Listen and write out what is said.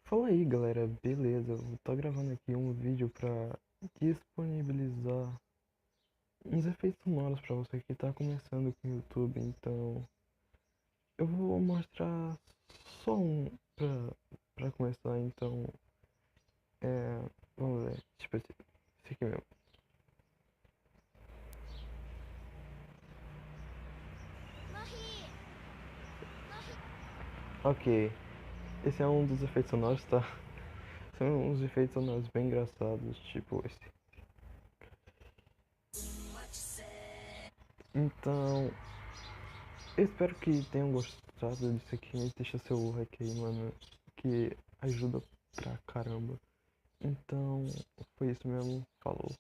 Fala aí galera, beleza? Eu tô gravando aqui um vídeo pra disponibilizar uns efeitos sonoros pra você que tá começando com o YouTube, então eu vou mostrar só um pra começar, então vamos ver, tipo esse aqui mesmo. Ok, esse é um dos efeitos sonoros, tá? São uns efeitos sonoros bem engraçados, tipo esse. Então, eu espero que tenham gostado disso aqui. Deixa seu like aí, mano, que ajuda pra caramba. Então, foi isso mesmo. Falou.